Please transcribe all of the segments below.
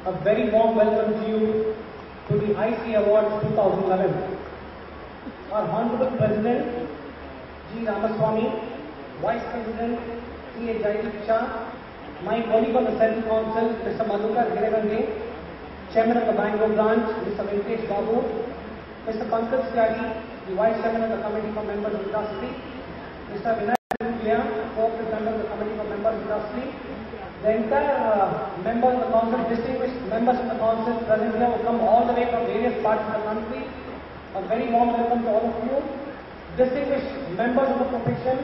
A very warm welcome to you to the IC Awards 2011. Our Honorable President G. Ramaswamy, Vice President C. A. Jaideep Shah, my colleague on the Central Council, Mr. Madhukar Hiragange, Chairman of the Bangalore branch, Mr. Venkatesh Babu, Mr. Pankaj Tyagi, the Vice Chairman of the Committee for Members of Industry, Mr. Vinay Julia, Co-operative Member of the Committee for Members of Industry, the entire members of the council, distinguished members of the council present here who come all the way from various parts of the country. A very warm welcome to all of you. Distinguished members of the profession,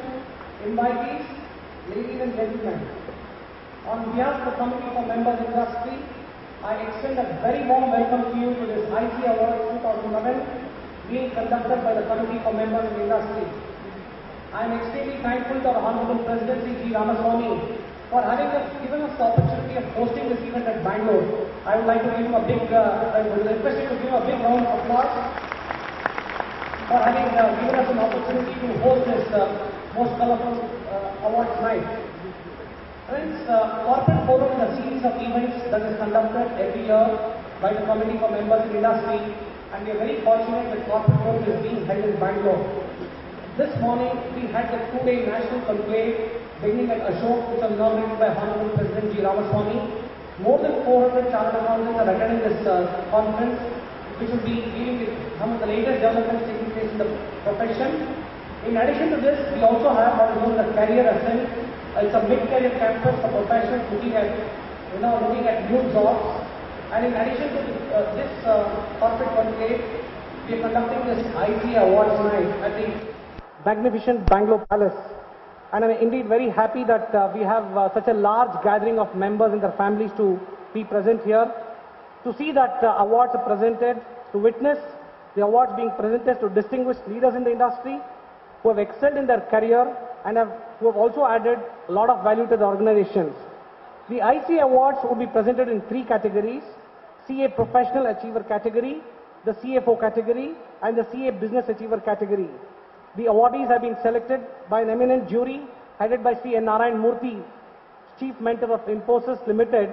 invitees, ladies and gentlemen. On behalf of the Committee for Members of Industry, I extend a very warm welcome to you to this IC Awards 2011 being conducted by the Committee for Members of Industry. I am extremely thankful to our Honorable President G. Ramaswamy for having given us the opportunity of hosting this event at Bangalore. I would like to give him a big, request him to give a big round of applause for having given us an opportunity to host this most colorful awards night. Friends, Corporate Forum is a series of events that is conducted every year by the Committee for Members in Industry, and we are very fortunate that Corporate Forum is being held in Bangalore. This morning, we had the two-day national conclave beginning at Ashok, which was inaugurated by Honorable President G. Ramaswamy. More than 400 chartered accountants are attending this conference, which will be dealing with some of the latest developments taking place in the profession. In addition to this, we also have what is known as Career Ascent. It's a mid-career campus for professionals looking at new jobs. And in addition to this corporate conclave, we are conducting this IC Awards night at the magnificent Bangalore Palace. And I'm indeed very happy that we have such a large gathering of members and their families to be present here, to see that awards are presented, to witness the awards being presented to distinguished leaders in the industry who have excelled in their career and who have also added a lot of value to the organizations. The IC Awards will be presented in three categories: CA Professional Achiever category, the CFO category, and the CA Business Achiever category. The awardees have been selected by an eminent jury headed by C. N. Narayan Murthy, Chief Mentor of Infosys Limited,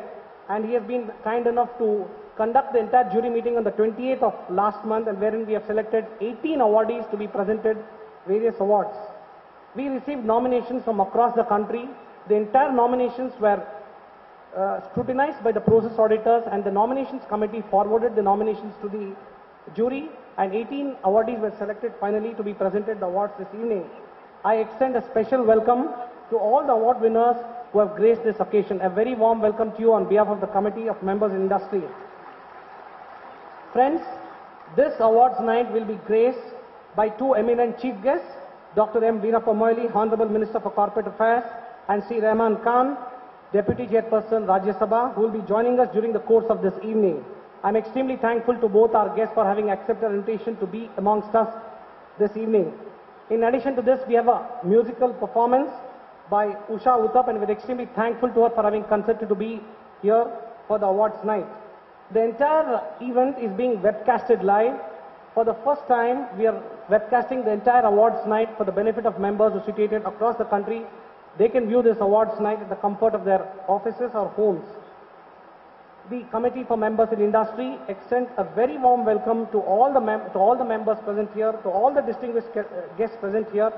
and he has been kind enough to conduct the entire jury meeting on the 28th of last month, and wherein we have selected 18 awardees to be presented various awards. We received nominations from across the country. The entire nominations were scrutinized by the process auditors, and the nominations committee forwarded the nominations to the jury, and 18 awardees were selected finally to be presented the awards this evening. I extend a special welcome to all the award winners who have graced this occasion. A very warm welcome to you on behalf of the Committee of Members in Industry. Friends, this awards night will be graced by two eminent chief guests, Dr. M. Veerappa Moily, Honorable Minister for Corporate Affairs, and Sri Rahman Khan, Deputy Chairperson Rajya Sabha, who will be joining us during the course of this evening. I'm extremely thankful to both our guests for having accepted our invitation to be amongst us this evening. In addition to this, we have a musical performance by Usha Uthap, and we're extremely thankful to her for having consented to be here for the awards night. The entire event is being webcasted live. For the first time, we are webcasting the entire awards night for the benefit of members who are situated across the country. They can view this awards night at the comfort of their offices or homes. The Committee for Members in Industry extends a very warm welcome to all the members present here, to all the distinguished guests present here,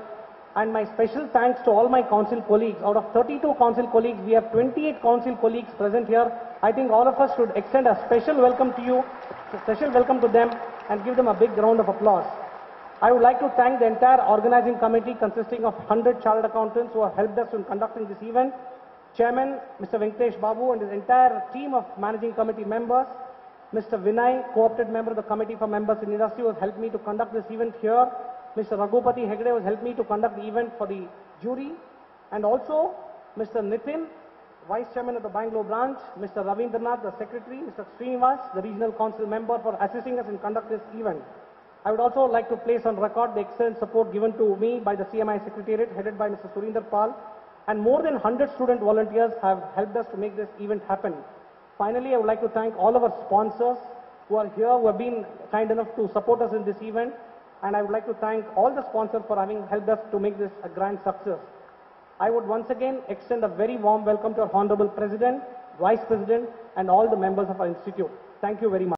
and my special thanks to all my council colleagues. Out of 32 council colleagues, we have 28 council colleagues present here. I think all of us should extend a special welcome to you, a special welcome to them, and give them a big round of applause. I would like to thank the entire organizing committee consisting of 100 chartered accountants who have helped us in conducting this event. Chairman, Mr. Venkatesh Babu, and his entire team of managing committee members, Mr. Vinay, co-opted member of the Committee for Members in Industry, who has helped me to conduct this event here, Mr. Raghupati Hegde, who has helped me to conduct the event for the jury, and also Mr. Nitin, Vice Chairman of the Bangalore branch, Mr. Ravindranath, the Secretary, Mr. Srinivas, the Regional Council member, for assisting us in conduct this event. I would also like to place on record the excellent support given to me by the CMI Secretariat, headed by Mr. Surinder Pal, and more than 100 student volunteers have helped us to make this event happen. Finally, I would like to thank all of our sponsors who are here, who have been kind enough to support us in this event, and I would like to thank all the sponsors for having helped us to make this a grand success. I would once again extend a very warm welcome to our Honorable President, Vice President, and all the members of our institute. Thank you very much.